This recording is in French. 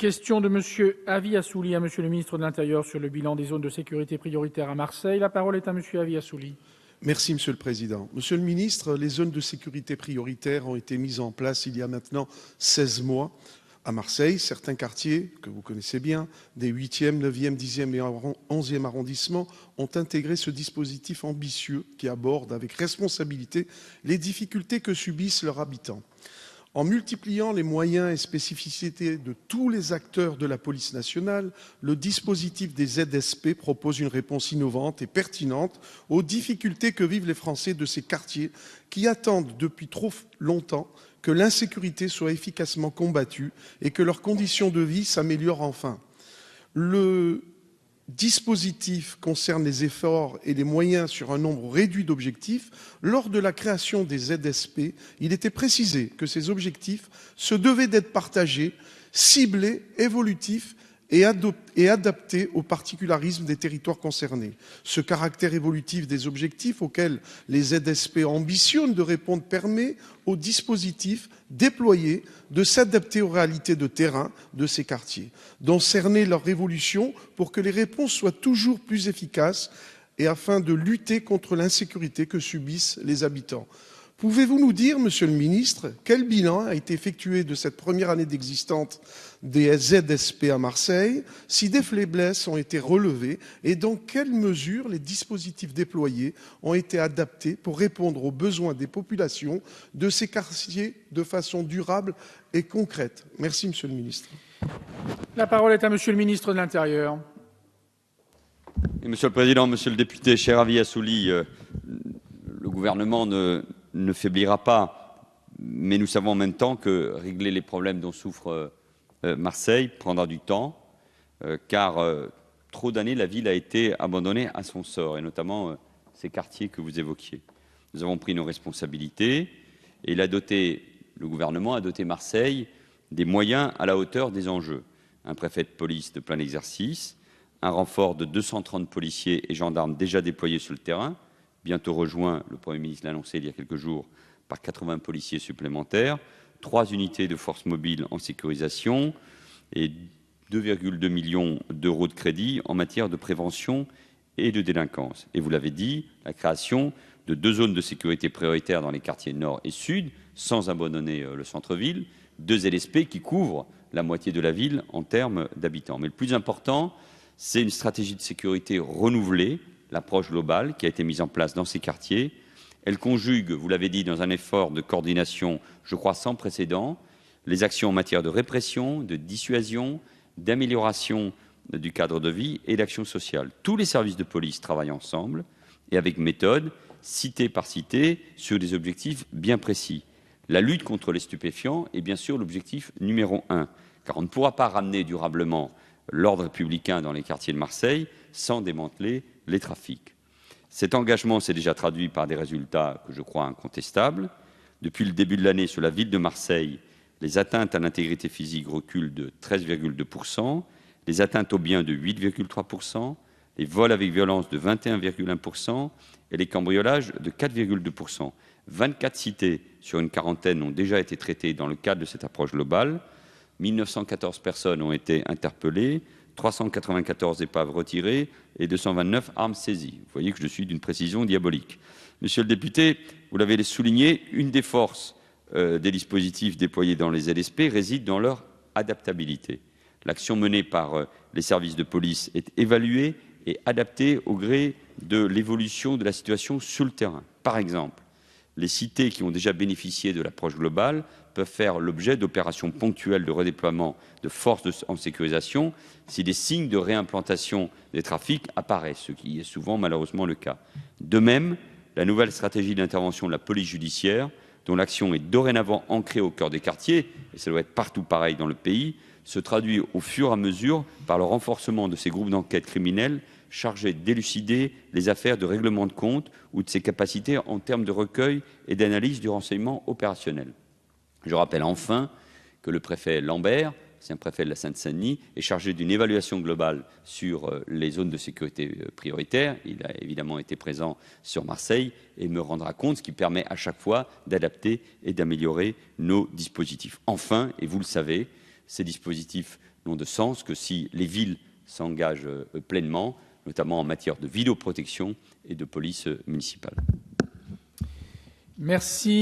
question de M. Avi Assouli à M. le ministre de l'Intérieur sur le bilan des zones de sécurité prioritaires à Marseille. La parole est à M. Avi Assouli. Merci, Monsieur le Président. Monsieur le Ministre, les zones de sécurité prioritaires ont été mises en place il y a maintenant 16 mois à Marseille. Certains quartiers, que vous connaissez bien, des 8e, 9e, 10e et 11e arrondissements, ont intégré ce dispositif ambitieux qui aborde avec responsabilité les difficultés que subissent leurs habitants. En multipliant les moyens et spécificités de tous les acteurs de la police nationale, le dispositif des ZSP propose une réponse innovante et pertinente aux difficultés que vivent les Français de ces quartiers qui attendent depuis trop longtemps que l'insécurité soit efficacement combattue et que leurs conditions de vie s'améliorent enfin. Le dispositif concerne les efforts et les moyens sur un nombre réduit d'objectifs. Lors de la création des ZSP, il était précisé que ces objectifs se devaient d'être partagés, ciblés, évolutifs et adaptés aux particularismes des territoires concernés. Ce caractère évolutif des objectifs auxquels les ZSP ambitionnent de répondre permet aux dispositifs déployés de s'adapter aux réalités de terrain de ces quartiers, d'en cerner leur évolution pour que les réponses soient toujours plus efficaces et afin de lutter contre l'insécurité que subissent les habitants. Pouvez-vous nous dire, Monsieur le Ministre, quel bilan a été effectué de cette première année d'existence des ZSP à Marseille, si des faiblesses ont été relevées et dans quelle mesure les dispositifs déployés ont été adaptés pour répondre aux besoins des populations de ces quartiers de façon durable et concrète? Merci, Monsieur le Ministre. La parole est à Monsieur le ministre de l'Intérieur. Monsieur le Président, Monsieur le député, cher Avi Assouli, le gouvernement ne faiblira pas, mais nous savons en même temps que régler les problèmes dont souffre Marseille prendra du temps, car trop d'années, la ville a été abandonnée à son sort, et notamment ces quartiers que vous évoquiez. Nous avons pris nos responsabilités, et le gouvernement a doté Marseille des moyens à la hauteur des enjeux. Un préfet de police de plein exercice, un renfort de 230 policiers et gendarmes déjà déployés sur le terrain, bientôt rejoint, le Premier ministre l'a annoncé il y a quelques jours, par 80 policiers supplémentaires, 3 unités de force mobile en sécurisation et 2,2 millions d'euros de crédits en matière de prévention et de délinquance. Et vous l'avez dit, la création de 2 zones de sécurité prioritaires dans les quartiers nord et sud, sans abandonner le centre-ville, 2 ZSP qui couvrent la moitié de la ville en termes d'habitants. Mais le plus important, c'est une stratégie de sécurité renouvelée, l'approche globale qui a été mise en place dans ces quartiers. Elle conjugue, vous l'avez dit, dans un effort de coordination, je crois, sans précédent, les actions en matière de répression, de dissuasion, d'amélioration du cadre de vie et d'action sociale. Tous les services de police travaillent ensemble et avec méthode, cité par cité, sur des objectifs bien précis. La lutte contre les stupéfiants est bien sûr l'objectif numéro 1, car on ne pourra pas ramener durablement l'ordre républicain dans les quartiers de Marseille sans démanteler les trafics. Cet engagement s'est déjà traduit par des résultats que je crois incontestables. Depuis le début de l'année, sur la ville de Marseille, les atteintes à l'intégrité physique reculent de 13,2%, les atteintes aux biens de 8,3%, les vols avec violence de 21,1% et les cambriolages de 4,2%. 24 cités sur une quarantaine ont déjà été traitées dans le cadre de cette approche globale. 1914 personnes ont été interpellées, 394 épaves retirées et 229 armes saisies. Vous voyez que je suis d'une précision diabolique. Monsieur le député, vous l'avez souligné, une des forces des dispositifs déployés dans les ZSP réside dans leur adaptabilité. L'action menée par les services de police est évaluée et adaptée au gré de l'évolution de la situation sur le terrain. Par exemple, les cités qui ont déjà bénéficié de l'approche globale peuvent faire l'objet d'opérations ponctuelles de redéploiement de forces en sécurisation si des signes de réimplantation des trafics apparaissent, ce qui est souvent malheureusement le cas. De même, la nouvelle stratégie d'intervention de la police judiciaire, dont l'action est dorénavant ancrée au cœur des quartiers, et ça doit être partout pareil dans le pays, se traduit au fur et à mesure par le renforcement de ces groupes d'enquête criminels chargés d'élucider les affaires de règlement de compte ou de ses capacités en termes de recueil et d'analyse du renseignement opérationnel. Je rappelle enfin que le préfet Lambert, c'est un préfet de la Seine-Saint-Denis, est chargé d'une évaluation globale sur les zones de sécurité prioritaires. Il a évidemment été présent sur Marseille et me rendra compte, ce qui permet à chaque fois d'adapter et d'améliorer nos dispositifs. Enfin, et vous le savez, ces dispositifs n'ont de sens que si les villes s'engagent pleinement, notamment en matière de vidéoprotection et de police municipale. Merci.